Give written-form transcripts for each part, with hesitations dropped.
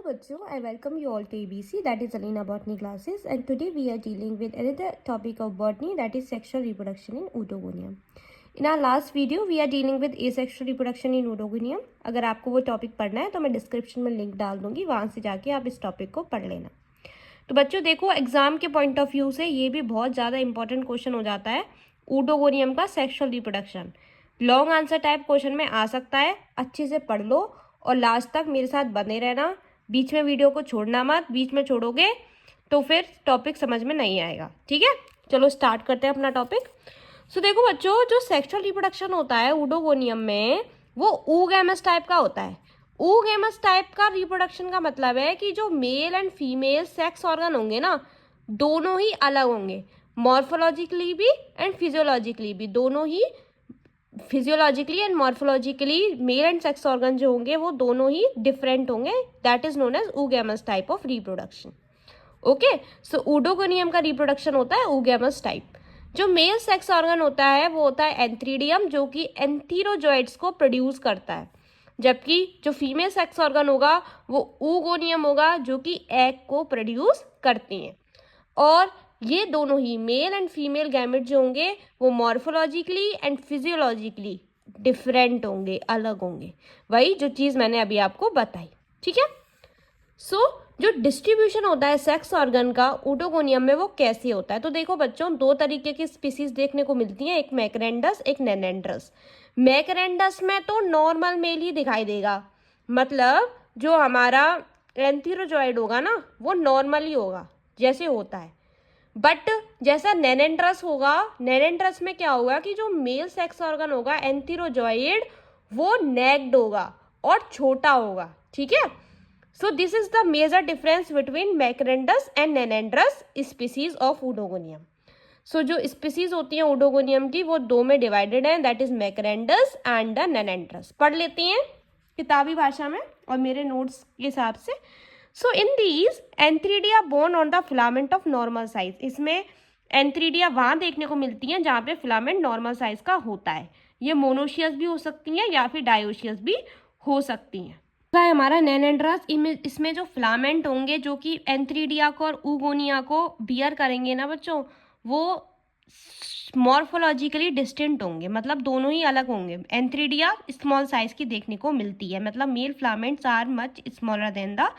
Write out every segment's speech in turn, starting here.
बच्चों, I welcome you all to ABC, that is Alina Botany classes, and today we are dealing with another topic of botany, that is sexual reproduction in Ootogonium. In our last video we are dealing with asexual reproduction in Ootogonium. अगर आपको वो topic पढ़ना है तो मैं description में link डाल दूंगी, वहाँ से जाके आप इस टॉपिक को पढ़ लेना। तो बच्चों देखो, एग्जाम के पॉइंट ऑफ व्यू से ये भी बहुत ज़्यादा इंपॉर्टेंट क्वेश्चन हो जाता है, ऊटोगोनियम का sexual reproduction. Long answer type question में आ सकता है, अच्छे से पढ़ लो और लास्ट तक मेरे साथ बने रहना। बीच में वीडियो को छोड़ना मत, बीच में छोड़ोगे तो फिर टॉपिक समझ में नहीं आएगा। ठीक है, चलो स्टार्ट करते हैं अपना टॉपिक। सो देखो बच्चों, जो सेक्सुअल रिप्रोडक्शन होता है ऊटोगोनियम में, वो oogamous टाइप का होता है। oogamous टाइप का रिप्रोडक्शन का मतलब है कि जो male and female sex organ होंगे ना, दोनों ही अलग होंगे, मॉर्फोलॉजिकली भी एंड फिजियोलॉजिकली भी। दोनों ही physiologically and morphologically male and sex organ जो होंगे वो दोनों ही डिफरेंट होंगे। That is known as oogamous type of reproduction. Okay, so oedogonium का रिप्रोडक्शन होता है oogamous टाइप। जो मेल सेक्स ऑर्गन होता है वो होता है एंथ्रीडियम, जो कि एंथीरोजॉइड्स को प्रोड्यूस करता है, जबकि जो फीमेल सेक्स ऑर्गन होगा वो oogoनियम होगा, जो कि एग को प्रोड्यूस करती हैं। और ये दोनों ही मेल एंड फीमेल गैमेट जो होंगे वो मॉर्फोलॉजिकली एंड फिजियोलॉजिकली डिफरेंट होंगे, अलग होंगे, वही जो चीज़ मैंने अभी आपको बताई। ठीक है, सो जो डिस्ट्रीब्यूशन होता है सेक्स ऑर्गन का ऊटोगोनियम में वो कैसे होता है। तो देखो बच्चों, दो तरीके की स्पीसीज देखने को मिलती हैं, एक मैकरेंडस, एक नेनेंड्रस। मैकरेंडस में तो नॉर्मल मेल ही दिखाई देगा, मतलब जो हमारा एंथीरोजॉइड होगा ना वो नॉर्मल ही होगा जैसे होता है। बट जैसा नेनेंड्रस होगा, नेनेंड्रस में क्या होगा कि जो मेल सेक्स ऑर्गन होगा एंथीरोजॉइड, वो नेक्ड होगा और छोटा होगा। ठीक है, so this is the major difference between macrandrous and nannandrous species of oedogonium. So जो स्पीसीज होती हैं ऊटोगोनियम की वो दो में डिवाइडेड हैं, दैट इज मैकरेंडस एंड द नेनेंड्रस। पढ़ लेती हैं किताबी भाषा में और मेरे नोट्स के हिसाब से। So in these antheridia borne on the filament of normal size. इसमें एंथ्रीडिया वहाँ देखने को मिलती हैं जहाँ पे फिलामेंट नॉर्मल साइज का होता है। ये मोनोशियस भी हो सकती हैं या फिर डायोशियस भी हो सकती हैं। है हमारा नेनेंड्रस, इसमें जो फिलामेंट होंगे जो कि एंथ्रीडिया को और oogonia को बियर करेंगे ना बच्चों, वो मॉर्फोलॉजिकली डिस्टिंक्ट होंगे, मतलब दोनों ही अलग होंगे। एंथ्रीडिया स्मॉल साइज की देखने को मिलती है, मतलब male filaments are much smaller than the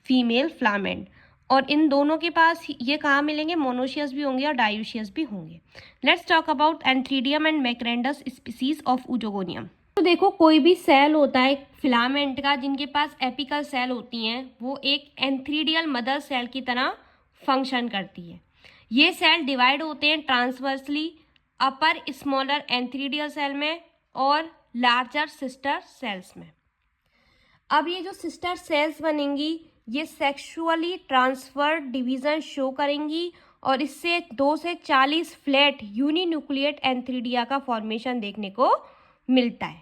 female filament. और इन दोनों के पास ये कहाँ मिलेंगे, मोनोशियस भी होंगे और डायोशियस भी होंगे। Let's talk about antheridium and macrandrous species of oedogonium. तो देखो, कोई भी सेल होता है फिलामेंट का जिनके पास एपिकल सेल होती हैं, वो एक एंथ्रीडियल मदर सेल की तरह फंक्शन करती है। ये सेल डिवाइड होते हैं ट्रांसवर्सली, अपर स्मॉलर एंथ्रीडियल सेल में और लार्जर सिस्टर सेल्स में। अब ये जो सिस्टर सेल्स बनेंगी ये सेक्सुअली ट्रांसफर्ड डिवीजन शो करेंगी और इससे 2 से 40 फ्लैट यूनिन्यूक्लिएट एंथ्रीडिया का फॉर्मेशन देखने को मिलता है।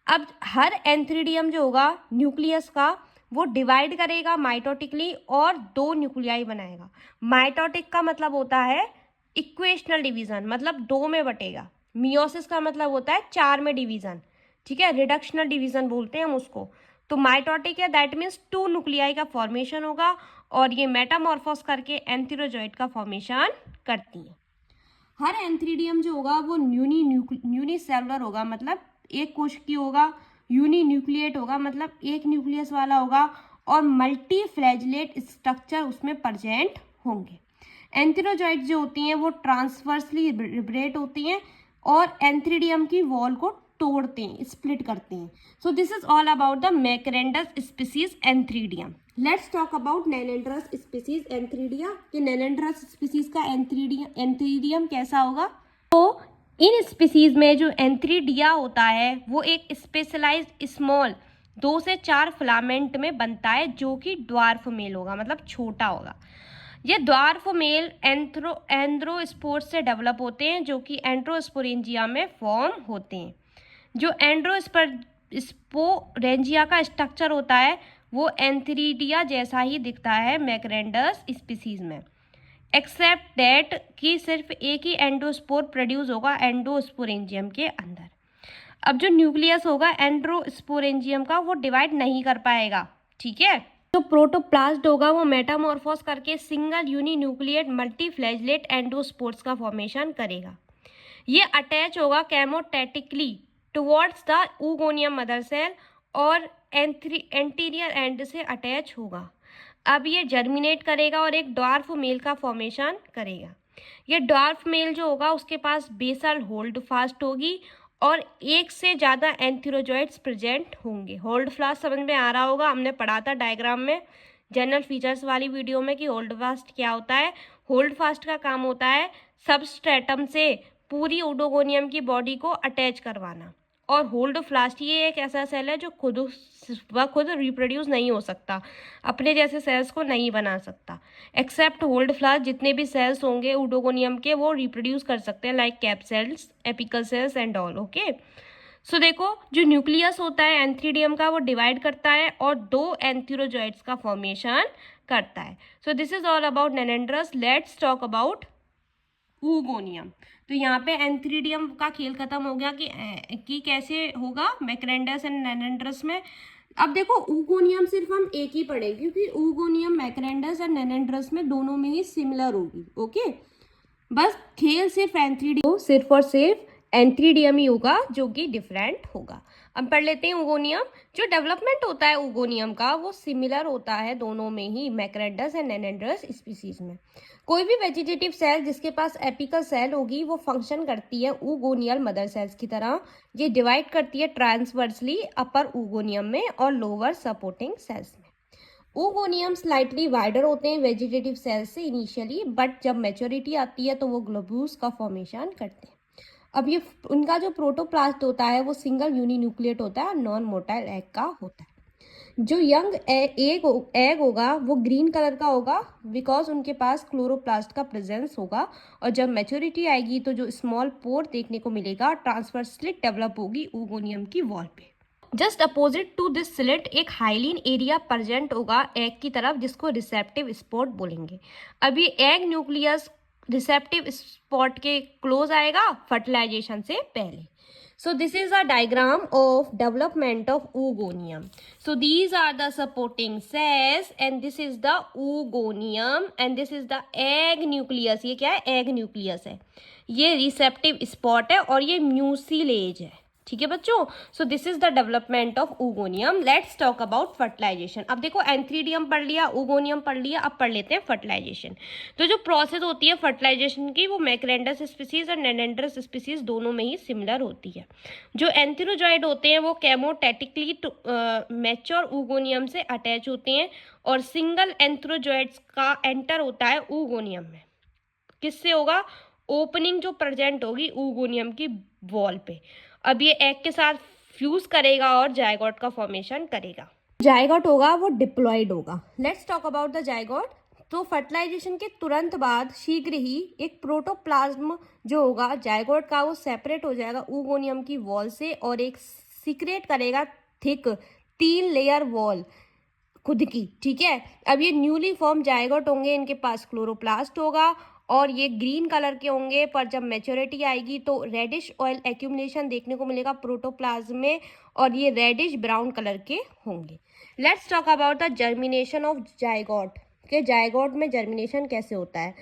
अब हर एंथ्रीडियम जो होगा न्यूक्लियस का, वो डिवाइड करेगा माइटोटिकली और 2 न्यूक्लियाई बनाएगा। माइटोटिक का मतलब होता है इक्वेशनल डिवीजन, मतलब 2 में बटेगा। मियोसिस का मतलब होता है 4 में डिवीजन। ठीक है, रिडक्शनल डिवीजन बोलते हैं हम उसको। तो माइटोटिक है, दैट मीन्स 2 न्यूक्लियाई का फॉर्मेशन होगा और ये मेटामॉर्फोस करके एंथीरोजॉइड का फॉर्मेशन करती है। हर एंथ्रीडियम जो होगा वो यूनिसेलुलर होगा, मतलब एक कोशिकी होगा, यूनिन्यूक्लिएट होगा मतलब एक न्यूक्लियस वाला होगा, और मल्टी फ्लैजलेट स्ट्रक्चर उसमें प्रेजेंट होंगे। एंथीरोजॉइड जो होती हैं वो ट्रांसवर्सली रिब्रेट होती हैं और एंथ्रीडियम की वॉल को तोड़ते हैं, स्प्लिट करते हैं। So this is all about the macrandrous species antheridium. Let's talk about nannandrous species antheridia कि नेनेंड्रस स्पीसीज का एंथ्रीडियम कैसा होगा। तो इन स्पीसीज में जो एंथ्रीडिया होता है वो एक स्पेशलाइज्ड स्मॉल 2 से 4 फिलामेंट में बनता है, जो कि ड्वार्फ मेल होगा, मतलब छोटा होगा। ये ड्वार्फ मेल एंड्रोस्पोर्स से डेवलप होते हैं, जो कि एंड्रोस्पोरेंजिया में फॉर्म होते हैं। जो एंड्रोस्पोरेंजिया का स्ट्रक्चर होता है वो एंथ्रीडिया जैसा ही दिखता है मैकरेंडस स्पीसीज में, एक्सेप्ट दैट कि सिर्फ एक ही एंडोस्पोर प्रोड्यूस होगा एंडोस्पोरेंजियम के अंदर। अब जो न्यूक्लियस होगा एंड्रोस्पोरेंजियम का वो डिवाइड नहीं कर पाएगा। ठीक है, तो प्रोटोप्लास्ट होगा वो मेटामॉर्फोस करके सिंगल यूनिन्यूक्लिएट मल्टीफ्लैजलेट एंडोस्पोर्स का फॉर्मेशन करेगा। ये अटैच होगा chemotactically towards the oogonia mother cell और एंटीरियर एंड से अटैच होगा। अब ये जर्मिनेट करेगा और एक डॉर्फ मेल का फॉर्मेशन करेगा। ये डॉर्फ मेल जो होगा उसके पास बेसल होल्ड फास्ट होगी और एक से ज़्यादा एंथीरोजॉइड्स प्रेजेंट होंगे। होल्ड फास्ट समझ में आ रहा होगा, हमने पढ़ा था डायग्राम में जनरल फीचर्स वाली वीडियो में कि होल्ड फास्ट क्या होता है। होल्ड फास्ट का काम होता है सबस्ट्रेटम से पूरी ओडोगोनियम की बॉडी को अटैच करवाना। और होल्ड फास्ट ये एक ऐसा सेल है जो खुद रिप्रोड्यूस नहीं हो सकता, अपने जैसे सेल्स को नहीं बना सकता। एक्सेप्ट होल्ड फास्ट जितने भी सेल्स होंगे ओडोगोनियम के वो रिप्रोड्यूस कर सकते हैं, like cap cells, apical cells and all. Okay, so देखो जो न्यूक्लियस होता है एंथीडियम का वो डिवाइड करता है और 2 एंथीरोजॉइड्स का फॉर्मेशन करता है। So this is all about nannandrous. Let's talk about oogonia। तो यहाँ पे एंथीडियम का खेल खत्म हो गया कि कैसे होगा मैक्रेंडस एंड नेनेंड्रस में। अब देखो oogonia सिर्फ हम एक ही पढ़ेंगे क्योंकि oogonia मैक्रेंडस एंड नेनेंड्रस में दोनों में ही सिमिलर होगी। ओके, बस खेल सिर्फ एंथीडियम, सिर्फ और सिर्फ एंथीडियम ही होगा जो कि डिफरेंट होगा। अब पढ़ लेते हैं oogonia। जो डेवलपमेंट होता है oogonia का वो सिमिलर होता है दोनों में ही, मैक्रेंडस एंड नेनेंड्रस स्पीसीज में। कोई भी वेजिटेटिव सेल जिसके पास एपिकल सेल होगी वो फंक्शन करती है oogoनियल मदर सेल्स की तरह। ये डिवाइड करती है ट्रांसवर्सली अपर oogoनियम में और लोअर सपोर्टिंग सेल्स में। oogoनियम स्लाइटली वाइडर होते हैं वेजिटेटिव सेल्स से इनिशियली, बट जब मैच्योरिटी आती है तो वो ग्लोब्यूल्स का फॉर्मेशन करते हैं। अब ये उनका जो प्रोटोप्लास्ट होता है वो सिंगल यूनिन्यूक्लिएट होता है, नॉन मोटाइल एग का होता है। जो यंग एग होगा वो ग्रीन कलर का होगा बिकॉज उनके पास क्लोरोप्लास्ट का प्रेजेंस होगा। और जब मैच्योरिटी आएगी तो जो स्मॉल पोर देखने को मिलेगा ट्रांसफर स्लिट डेवलप होगी oogoनियम की वॉल पे। Just opposite to this slit एक हाइलिन एरिया प्रेजेंट होगा एग की तरफ जिसको रिसेप्टिव स्पॉट बोलेंगे। अब ये एग न्यूक्लियस रिसेप्टिव स्पॉट के क्लोज आएगा फर्टिलाइजेशन से पहले। So this is a diagram of development of oogonium. So these are the supporting cells and this is the oogonium and this is the egg nucleus। ये क्या है? egg nucleus है, ये receptive spot है और ये mucilage है। ठीक है बच्चों, so this is the development of oogoनियम। Let's talk about fertilization. अब देखो एंथीडियम पढ़ लिया, oogoनियम पढ़ लिया, अब पढ़ लेते हैं फर्टिलाइजेशन। तो जो प्रोसेस होती है फर्टिलाइजेशन की वो मैक्रेंडस स्पीसीज और नेनेंड्रस स्पीसीज दोनों में ही सिमिलर होती है। जो एंथीरोजॉइड होते हैं वो केमोटैटिकली मैच्योर oogoनियम से अटैच होते हैं और सिंगल एंथीरोजॉइड्स का एंटर होता है oogoनियम में। किससे होगा? ओपनिंग जो प्रेजेंट होगी oogoनियम की वॉल पे। अब ये एग के साथ फ्यूज करेगा और जायगोट का फॉर्मेशन करेगा। जायगोट होगा वो डिप्लॉयड होगा। Let's talk about the zygote. तो फर्टिलाइजेशन के तुरंत बाद शीघ्र ही एक प्रोटोप्लाज्म जो होगा जायगोट का वो सेपरेट हो जाएगा oogoनियम की वॉल से और एक सीक्रेट करेगा थिक 3 लेयर वॉल खुद की। ठीक है, अब ये न्यूली फॉर्म जायगोट होंगे, इनके पास क्लोरोप्लास्ट होगा और ये ग्रीन कलर के होंगे, पर जब मैच्योरिटी आएगी तो रेडिश ऑयल एक्यूमुलेशन देखने को मिलेगा प्रोटोप्लाज्म में और ये रेडिश ब्राउन कलर के होंगे। Let's talk about the germination of zygote के जायगोट में जर्मिनेशन कैसे होता है।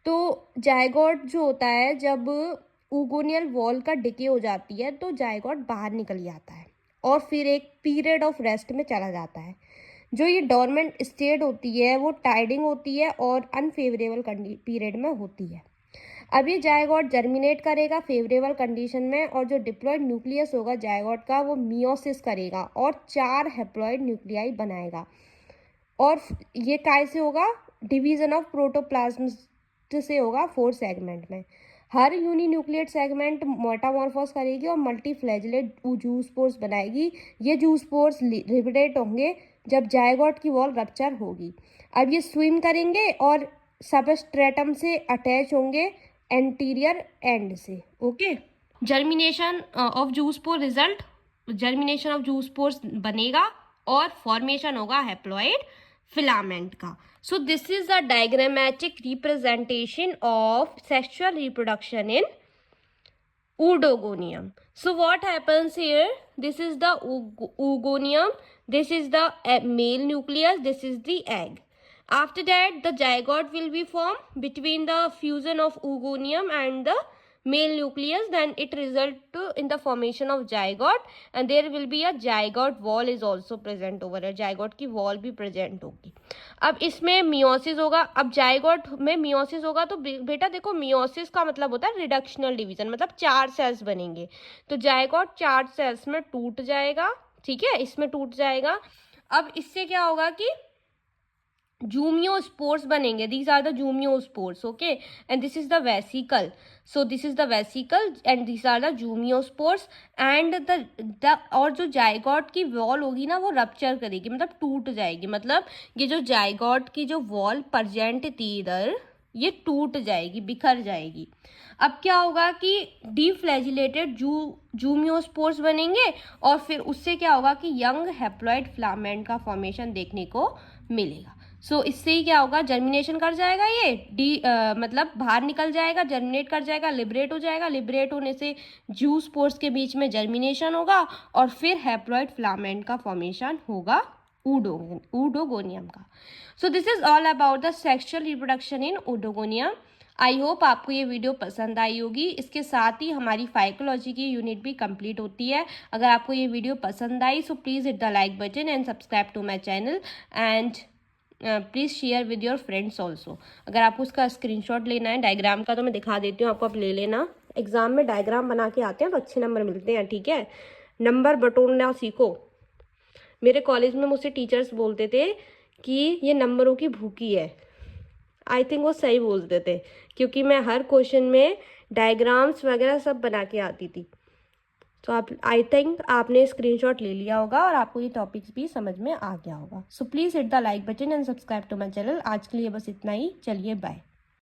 तो जायगोट जो होता है जब oogoनियल वॉल का डिके हो जाती है तो जायगोट बाहर निकल जाता है और फिर एक पीरियड ऑफ रेस्ट में चला जाता है। जो ये डोरमेंट स्टेट होती है वो टाइडिंग होती है और अनफेवरेबल पीरियड में होती है। अब ये जायगोट जर्मिनेट करेगा फेवरेबल कंडीशन में और जो डिप्लॉयड न्यूक्लियस होगा जायगोट का वो मियोसिस करेगा और 4 हैप्लॉयड न्यूक्लियाई बनाएगा। और ये कैसे होगा? डिवीजन ऑफ प्रोटोप्लाज्म से होगा 4 सेगमेंट में। हर यूनिन्यूक्लिएट सेगमेंट मेटामॉर्फोस करेगी और मल्टीफ्लैजलेट जूस्पोर्स बनाएगी। ये जूस्पोर्स लिबरेट होंगे जब जायगोट की वॉल रप्चर होगी। अब ये स्विम करेंगे और सबस्ट्रेटम से अटैच होंगे एंटीरियर एंड से। Okay, germination of zoospore result, germination of zoospores बनेगा और फॉर्मेशन होगा हैप्लॉइड फिलामेंट का। So this is the diagrammatic representation of sexual reproduction in oodogonium. So what happens here? This is the oogonium. this is the male nucleus, this is the egg. After that, the zygote will be formed between the fusion of oogonium and the male nucleus. Then it result in the formation of zygote, and there will be a zygote wall is also present over here. zygote की wall भी present होगी. अब इसमें meiosis होगा. अब zygote में meiosis होगा तो बेटा देखो, मियोसिस का मतलब होता है रिडक्शनल डिवीजन, मतलब 4 सेल्स बनेंगे. तो जाइगोट 4 सेल्स में टूट जाएगा. ठीक है, इसमें टूट जाएगा. अब इससे क्या होगा कि जुमियोस्पोर्स बनेंगे. These are the zoomeiospores. Okay, and this is the vesicle. So this is the vesicle and this are the zoomeiospores. And the और जो जाइगोट की वॉल होगी ना, वो रप्चर करेगी, मतलब टूट जाएगी. मतलब ये जो जाइगोट की जो वॉल प्रेजेंट थी इधर, ये टूट जाएगी, बिखर जाएगी. अब क्या होगा कि डीफ्लैजिलेटेड जूमियोस्पोर्स बनेंगे, और फिर उससे क्या होगा कि यंग हैप्लॉइड फिलामेंट का फॉर्मेशन देखने को मिलेगा. सो इससे ही क्या होगा, जर्मिनेशन कर जाएगा, ये मतलब बाहर निकल जाएगा, जर्मिनेट कर जाएगा, लिबरेट हो जाएगा. लिबरेट होने से जू स्पोर्स के बीच में जर्मिनेशन होगा, और फिर हैप्लॉइड फिलामेंट का फॉर्मेशन होगा ऊडोगोनियम का. So this is all about the sexual reproduction in Oedogonium. I hope आपको ये वीडियो पसंद आई होगी. इसके साथ ही हमारी फाइकोलॉजी की यूनिट भी कंप्लीट होती है. अगर आपको ये वीडियो पसंद आई, so please hit the like button and subscribe to my channel, and please share with your friends also. अगर आपको उसका स्क्रीनशॉट लेना है डायग्राम का, तो मैं दिखा देती हूँ आपको, आप ले लेना. एग्जाम में डायग्राम बना के आते हैं तो अच्छे नंबर मिलते हैं. ठीक है, नंबर बटोरना सीखो. मेरे कॉलेज में मुझसे टीचर्स बोलते थे कि ये नंबरों की भूखी है. आई थिंक वो सही बोलते थे, क्योंकि मैं हर क्वेश्चन में डायग्राम्स वगैरह सब बना के आती थी. तो आप, आई थिंक आपने स्क्रीनशॉट ले लिया होगा और आपको ये टॉपिक्स भी समझ में आ गया होगा. So please hit the like button and subscribe to my channel. आज के लिए बस इतना ही. चलिए, बाय.